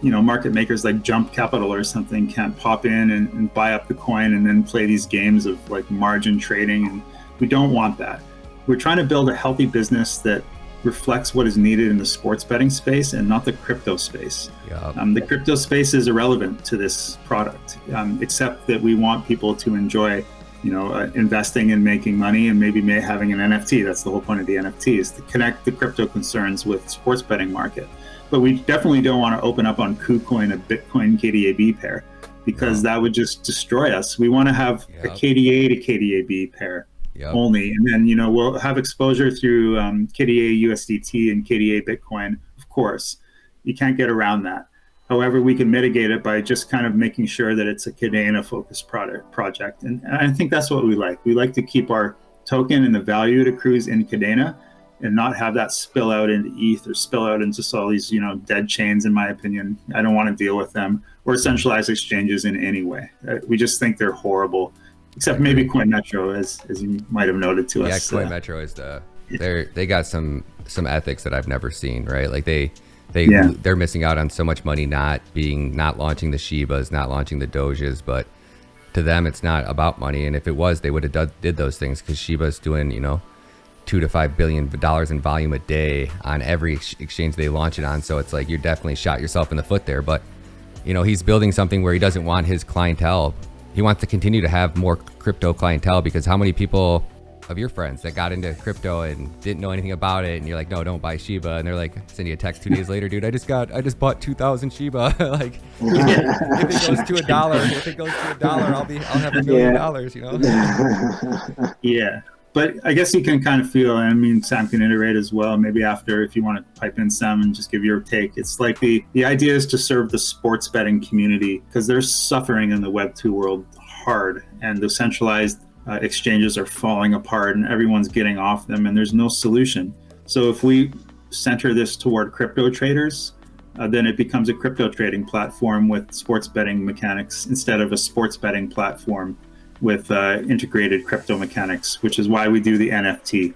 market makers like Jump Capital or something can't pop in and buy up the coin and then play these games of like margin trading. And we don't want that. We're trying to build a healthy business that reflects what is needed in the sports betting space and not the crypto space. Yep. The crypto space is irrelevant to this product, except that we want people to enjoy, investing and making money, and maybe having an NFT. That's the whole point of the NFT, is to connect the crypto concerns with sports betting market. But we definitely don't want to open up on KuCoin a Bitcoin KDAB pair, because that would just destroy us. We want to have a KDA to KDAB pair. Yep. Only, and then we'll have exposure through KDA USDT and KDA Bitcoin. Of course, you can't get around that. However, we can mitigate it by just kind of making sure that it's a Kadena focused project, and I think that's what we like. We like to keep our token and the value it accrues in Kadena, and not have that spill out into ETH or spill out into all these dead chains. In my opinion, I don't want to deal with them or centralized exchanges in any way. We just think they're horrible. Except maybe Coin Metro, as you might have noted to us. Yeah, Coin Metro is they got some ethics that I've never seen, right? Like they're missing out on so much money not launching the Shibas, not launching the Doges, but to them it's not about money. And if it was, they would have did those things, because Shiba's doing $2 to $5 billion in volume a day on every exchange they launch it on. So it's like you're definitely shot yourself in the foot there. But he's building something where he doesn't want his clientele. He wants to continue to have more crypto clientele, because how many people of your friends that got into crypto and didn't know anything about it, and you're like, no, don't buy Shiba, and they're like, send you a text 2 days later, dude, I just bought 2,000 Shiba. Like, if it goes to $1, I'll have $1 million, Yeah. But I guess you can kind of feel, and I mean, Sam can iterate as well, maybe after, if you want to pipe in, Sam, and just give your take. It's like the idea is to serve the sports betting community, because they're suffering in the Web2 world hard, and the centralized exchanges are falling apart and everyone's getting off them, and there's no solution. So if we center this toward crypto traders, then it becomes a crypto trading platform with sports betting mechanics instead of a sports betting platform with integrated crypto mechanics, which is why we do the NFT.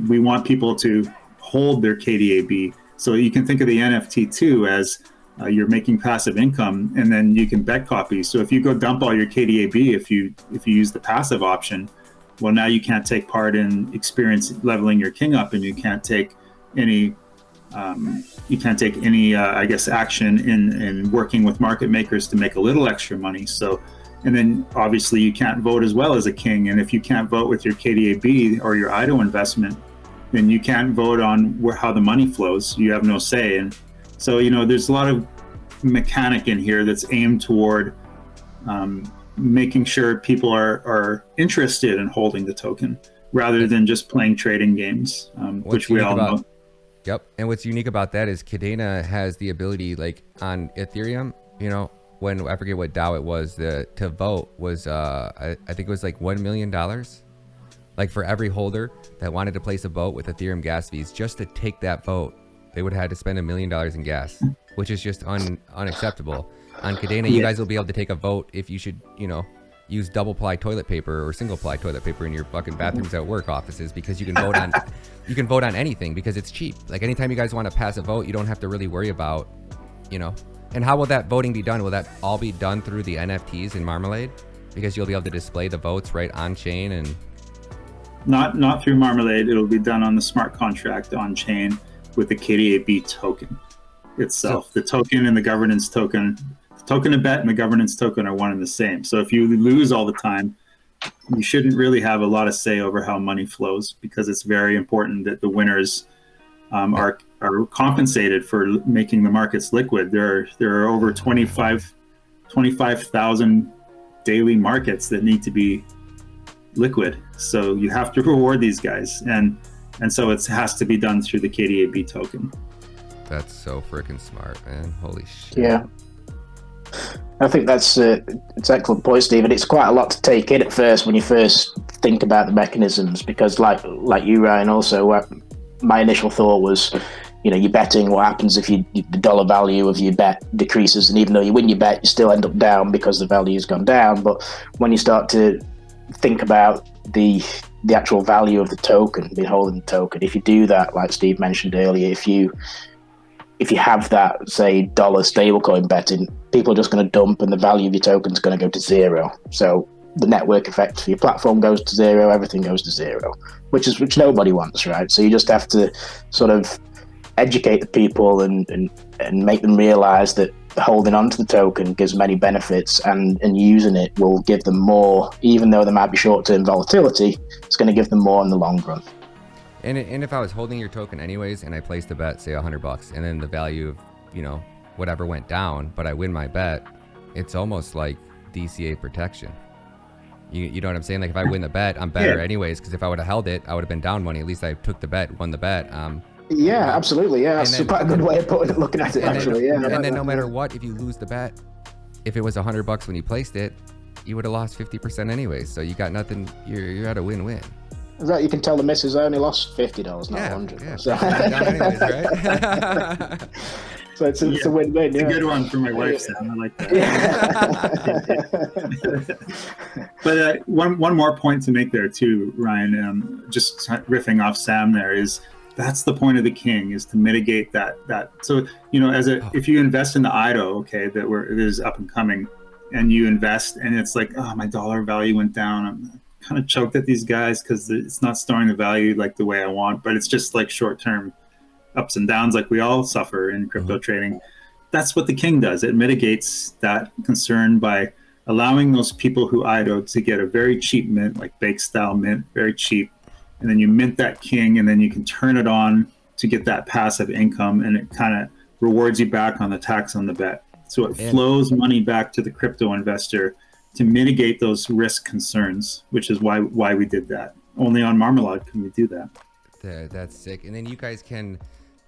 We want people to hold their KDAB. So you can think of the NFT too as you're making passive income, and then you can bet copy. So if you go dump all your KDAB, if you use the passive option, well, now you can't take part in experience leveling your king up, and you can't take any I guess action in working with market makers to make a little extra money. So, and then obviously you can't vote as well as a king. And if you can't vote with your KDAB or your IDO investment, then you can't vote on how the money flows. You have no say. And so, there's a lot of mechanic in here that's aimed toward making sure people are interested in holding the token rather than just playing trading games, which we all know. Yep. And what's unique about that is Kadena has the ability, like on Ethereum, when I forget what DAO it was, to vote was I think it was like $1 million. Like for every holder that wanted to place a vote with Ethereum gas fees, just to take that vote, they would have had to spend $1 million in gas, which is just unacceptable. On Kadena, you guys will be able to take a vote if you should, use double ply toilet paper or single ply toilet paper in your fucking bathrooms at work offices, because you can vote on anything because it's cheap. Like anytime you guys want to pass a vote, you don't have to really worry about, And how will that voting be done? Will that all be done through the NFTs in Marmalade? Because you'll be able to display the votes right on chain, and Not through Marmalade. It'll be done on the smart contract on chain with the KDAB token itself. The token and the governance token, the Tokenomics and the governance token are one and the same. So if you lose all the time, you shouldn't really have a lot of say over how money flows, because it's very important that the winners are compensated for making the markets liquid. There are over 25,000 daily markets that need to be liquid. So you have to reward these guys, and so it has to be done through the KDAB token. That's so freaking smart, man. Holy shit. Yeah. I think it's an excellent point, Stephen. It's quite a lot to take in at first when you first think about the mechanisms, because like you, Ryan, also, my initial thought was, you're betting. What happens if the dollar value of your bet decreases, and even though you win your bet, you still end up down because the value's gone down. But when you start to think about the actual value of the token, the holding the token, if you do that, like Steve mentioned earlier, if you have that, say, dollar stablecoin betting, people are just going to dump, and the value of your token is going to go to zero. So the network effect for your platform goes to zero, everything goes to zero, which nobody wants, right? So you just have to sort of educate the people and make them realize that holding on to the token gives many benefits, and using it will give them more. Even though there might be short-term volatility, it's going to give them more in the long run. And if I was holding your token anyways, and I placed a bet, say $100, and then the value of, whatever went down, but I win my bet, it's almost like DCA protection. You know what I'm saying? Like if I win the bet, I'm better anyways, because if I would have held it, I would have been down money. At least I took the bet, won the bet. Yeah, absolutely. Yeah, that's quite a good way of looking at it, actually. And then no matter what, if you lose the bet, if it was $100 when you placed it, you would have lost 50% anyways. So you got nothing. You're at a win-win. Is that you can tell the missus I only lost $50, not $100. Yeah, so. Anyways, right? So it's a win-win. It's a good one for my wife, Sam. I like that. Yeah. But one more point to make there too, Ryan. Just riffing off Sam there is, that's the point of the king, is to mitigate that. So if you invest in the IDO, okay, that is up and coming, and you invest, and it's like, oh, my dollar value went down. I'm kind of choked at these guys because it's not storing the value like the way I want, but it's just like short-term ups and downs like we all suffer in crypto trading. That's what the king does. It mitigates that concern by allowing those people who IDO to get a very cheap mint, like bake style mint, very cheap. And then you mint that king, and then you can turn it on to get that passive income, and it kind of rewards you back on the tax on the bet. So it flows money back to the crypto investor to mitigate those risk concerns, which is why we did that. Only on Marmalade can we do that. That's sick. And then you guys can,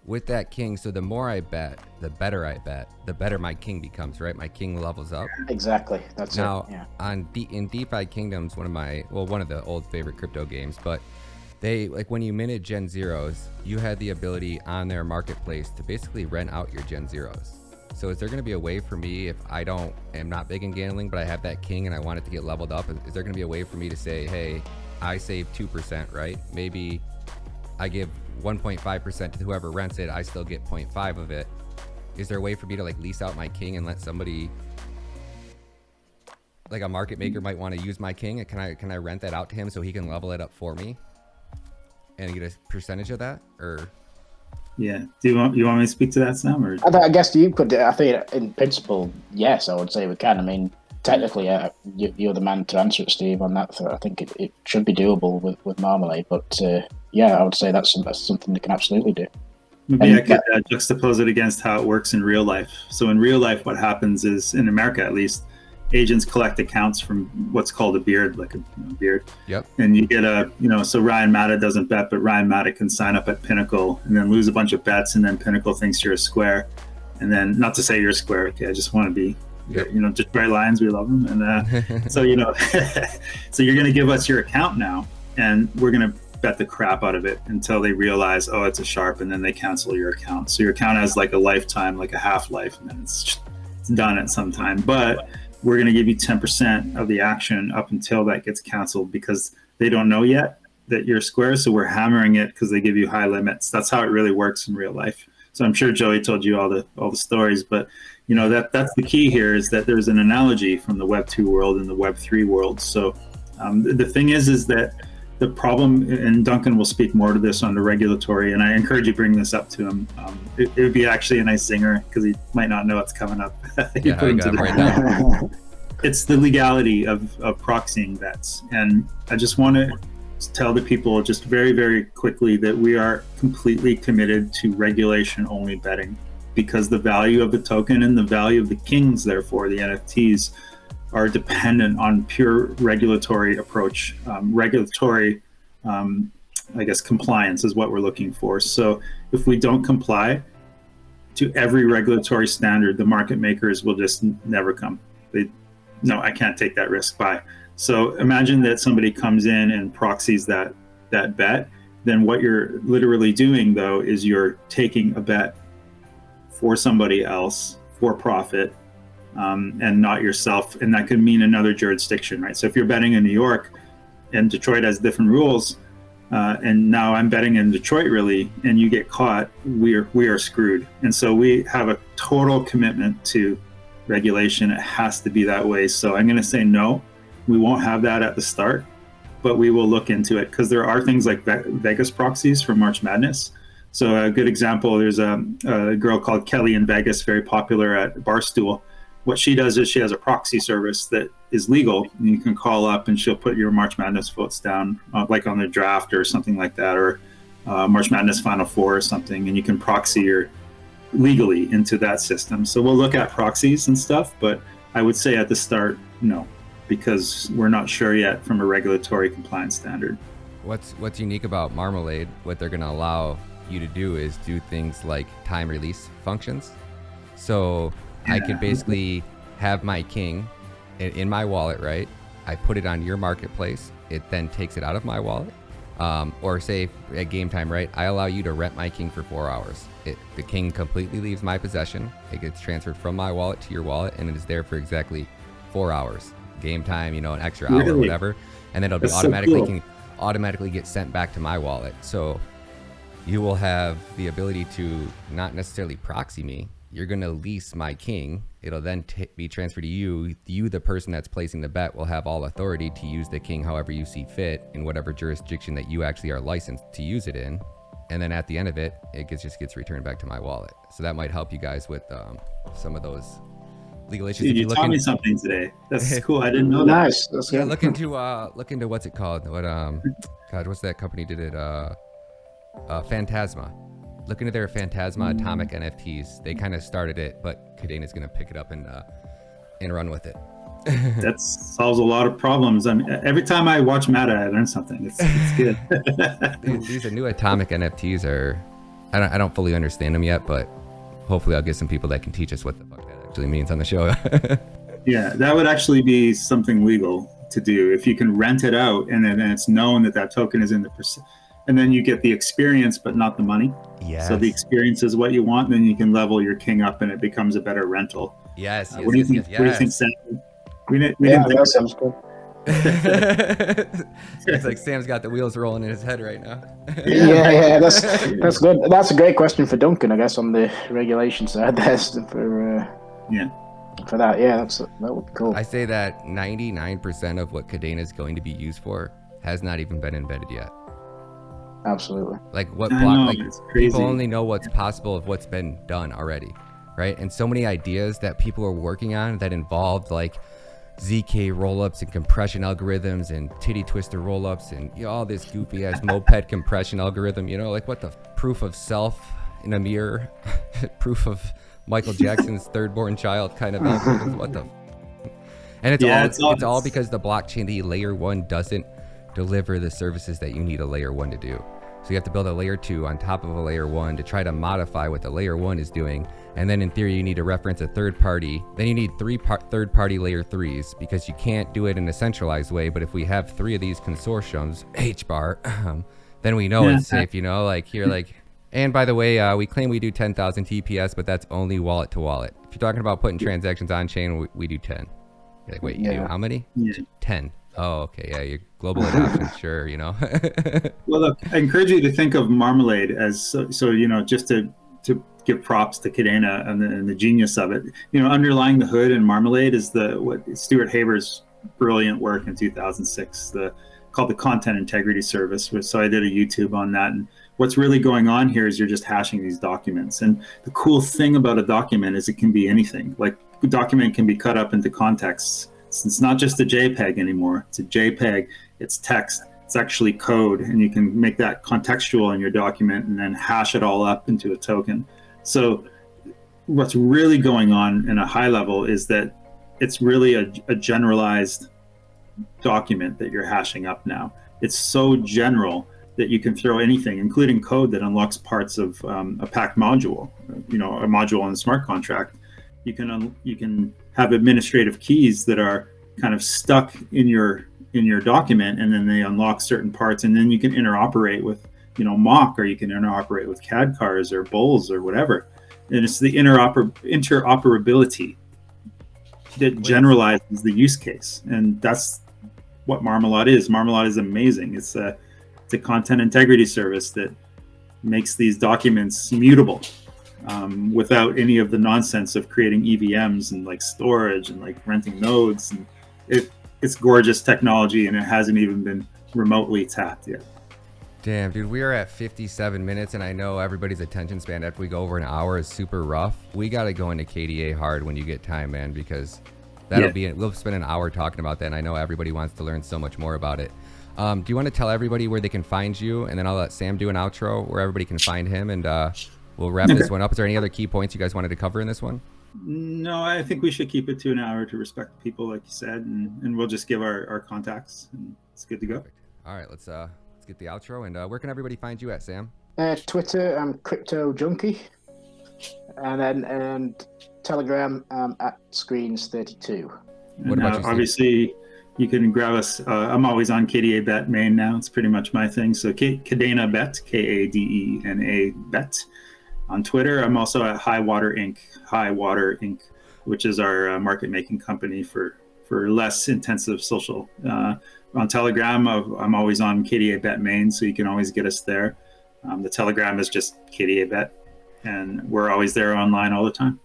with that king, so the more I bet, the better I bet, the better my king becomes, right? My king levels up. Exactly. That's now, it. Yeah. In DeFi Kingdoms, one of the old favorite crypto games, but they, like when you minted Gen Zeros, you had the ability on their marketplace to basically rent out your Gen Zeros. So is there going to be a way for me, if I am not big in gambling, but I have that king and I want it to get leveled up, is there going to be a way for me to say, hey, I save 2%, right? Maybe I give 1.5% to whoever rents it, I still get 0.5 of it. Is there a way for me to like lease out my king and let somebody, like a market maker might want to use my king? Can I rent that out to him so he can level it up for me and get a percentage of that? Or yeah, you want me to speak to that, Sam? Or? I guess you could. I think in principle, yes, I would say we can. I mean, technically, you're the man to answer it, Steve, on that. So I think it should be doable with Marmalade. But yeah, I would say that's something they can absolutely do. Maybe I could juxtapose it against how it works in real life. So in real life, what happens is, in America at least, agents collect accounts from what's called a beard, like a beard. Yep. And you get so Ryan Matta doesn't bet, but Ryan Matta can sign up at Pinnacle and then lose a bunch of bets, and then Pinnacle thinks you're a square. And then, not to say you're a square, okay, I just want to be, just bright lines, we love them. And so, so you're going to give us your account now, and we're going to bet the crap out of it until they realize, oh, it's a sharp, and then they cancel your account. So your account has like a lifetime, like a half-life, and then it's done at some time. But we're going to give you 10% of the action up until that gets canceled, because they don't know yet that you're square. So we're hammering it because they give you high limits. That's how it really works in real life. So I'm sure Joey told you all the stories, but that's the key here, is that there's an analogy from the Web 2 world and the Web 3 world. So the thing is that the problem, and Duncan will speak more to this on the regulatory, and I encourage you to bring this up to him. It would be actually a nice zinger because he might not know it's coming up. Yeah, I got him right now. It's the legality of proxying bets. And I just want to tell the people just very, very quickly that we are completely committed to regulation-only betting, because the value of the token and the value of the kings, therefore the NFTs, are dependent on pure regulatory approach. I guess compliance is what we're looking for. So if we don't comply to every regulatory standard, the market makers will just never come. No, I can't take that risk. Bye. So imagine that somebody comes in and proxies that bet. Then what you're literally doing, though, is you're taking a bet for somebody else for profit, and not yourself. And that could mean another jurisdiction, right? So if you're betting in New York and Detroit has different rules, and now I'm betting in Detroit, really, and you get caught, we are screwed. And so we have a total commitment to regulation. It has to be that way. So I'm going to say no, we won't have that at the start, but we will look into it, because there are things like Vegas proxies for March Madness. So a good example, there's a girl called Kelly in Vegas, very popular at Barstool. What she does is she has a proxy service that is legal, and you can call up and she'll put your March Madness votes down, like on the draft or something like that, or March Madness Final Four or something, and you can proxy legally into that system. So we'll look at proxies and stuff, but I would say at the start, no, because we're not sure yet from a regulatory compliance standard. What's unique about Marmalade, what they're going to allow you to do is do things like time release functions. So I could basically have my king in my wallet, right? I put it on your marketplace. It then takes it out of my wallet. Or say at game time, right? I allow you to rent my king for 4 hours. The king completely leaves my possession. It gets transferred from my wallet to your wallet, and it is there for exactly 4 hours. Game time, an extra hour or whatever. And then it'll be automatically get sent back to my wallet. So you will have the ability to not necessarily proxy me. You're going to lease my king. It'll then be transferred to you. You, the person that's placing the bet, will have all authority to use the king however you see fit in whatever jurisdiction that you actually are licensed to use it in. And then at the end of it, just gets returned back to my wallet. So that might help you guys with some of those legal issues. Dude, you taught me something today. That's cool. I didn't know that. Nice. That's good. Look into what's it called? God, what's that company did it? Phantasma. Look into their Phantasma Atomic NFTs. They kind of started it, but Kadena's going to pick it up and run with it. That solves a lot of problems. I mean, every time I watch Meta, I learn something. It's good. These are new Atomic NFTs I don't fully understand them yet, but hopefully I'll get some people that can teach us what the fuck that actually means on the show. Yeah, that would actually be something legal to do. If you can rent it out and then it's known that token is in the and then you get the experience, but not the money. Yes. So the experience is what you want. Then you can level your king up, and it becomes a better rental. Yes. What do you think? What do you think, Sam? We didn't that sounds good. It's like Sam's got the wheels rolling in his head right now. yeah, that's good. That's a great question for Duncan, I guess, on the regulation side. That's for that. Yeah, that would be cool. I say that 99% of what Kadena is going to be used for has not even been embedded yet. Absolutely. Like it's crazy. People only know what's possible of what's been done already, right? And so many ideas that people are working on that involved like ZK rollups and compression algorithms and titty twister rollups and all this goofy ass moped compression algorithm, like what the proof of self in a mirror, proof of Michael Jackson's third born child kind of algorithms. What the and it's all because the blockchain, the layer 1 doesn't deliver the services that you need a layer 1 to do. So you have to build a layer 2 on top of a layer 1 to try to modify what the layer 1 is doing. And then in theory, you need to reference a third party. Then you need third party layer 3s because you can't do it in a centralized way. But if we have 3 of these consortiums, HBAR, then we know it's safe, like you're like, and by the way, we claim we do 10,000 TPS, but that's only wallet to wallet. If you're talking about putting transactions on chain, we do 10. You're like, wait, you do how many? 10. Oh, okay. Yeah, your global adoption, sure, Well, look, I encourage you to think of Marmalade as so just to give props to Kadena and the genius of it. Underlying the hood in Marmalade is what Stuart Haber's brilliant work in 2006, the called the Content Integrity Service. So I did a YouTube on that. And what's really going on here is you're just hashing these documents. And the cool thing about a document is it can be anything. Like a document can be cut up into contexts. It's not just a JPEG anymore. It's a JPEG, it's text, it's actually code, and you can make that contextual in your document and then hash it all up into a token. So what's really going on in a high level is that it's really a generalized document that you're hashing up now. It's so general that you can throw anything, including code that unlocks parts of a packed module, a module in a smart contract. You can have administrative keys that are kind of stuck in your document, and then they unlock certain parts, and then you can interoperate with mock, or you can interoperate with CAD cars or bowls or whatever. And it's the interoperability that generalizes the use case, and that's what Marmalade is. Marmalade is amazing. It's a content integrity service that makes these documents mutable without any of the nonsense of creating EVMs and like storage and like renting nodes. And it's gorgeous technology, and it hasn't even been remotely tapped yet. Damn, dude, we are at 57 minutes, and I know everybody's attention span after we go over an hour is super rough. We got to go into KDA hard when you get time, man, because we'll spend an hour talking about that, and I know everybody wants to learn so much more about it. Do you want to tell everybody where they can find you, and then I'll let Sam do an outro where everybody can find him, and we'll wrap this one up. Is there any other key points you guys wanted to cover in this one? No, I think we should keep it to an hour to respect people, like you said, and we'll just give our contacts, and it's good to go. Perfect. All right, let's get the outro. And where can everybody find you at, Sam? Twitter, I'm Crypto Junkie, and then Telegram, at Screens32. What about you, obviously, you can grab us. I'm always on Kdabet main now. It's pretty much my thing. So Kadena Bet, Kadena Bet. On Twitter, I'm also at High Water Inc., which is our market making company for less intensive social. On Telegram, I'm always on Kdabet main, so you can always get us there. The Telegram is just Kdabet, and we're always there online all the time.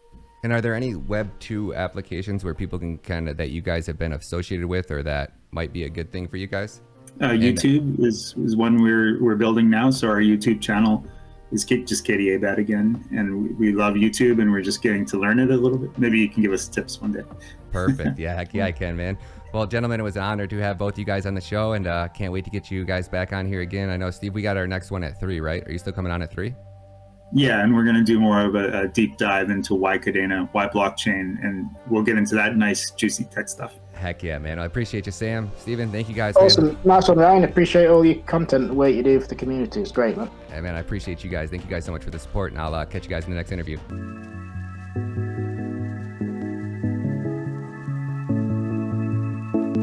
And are there any Web 2 applications where people can that you guys have been associated with, or that might be a good thing for you guys? YouTube is one we're building now. So our YouTube channel is just Kdabet again, and we love YouTube, and we're just getting to learn it a little bit. Maybe you can give us tips one day. Perfect. Yeah, heck yeah, I can, man. Well, gentlemen, it was an honor to have both you guys on the show, and can't wait to get you guys back on here again. I know, Steve, we got our next one at 3, right? Are you still coming on at 3? Yeah, and we're going to do more of a deep dive into why Kadena, why blockchain, and we'll get into that nice, juicy tech stuff. Heck yeah, man. I appreciate you, Sam. Steven, thank you guys. Awesome. Man. Nice one, Ryan. Appreciate all your content, the work you do for the community. It's great, man. Yeah, man, I appreciate you guys. Thank you guys so much for the support, and I'll catch you guys in the next interview.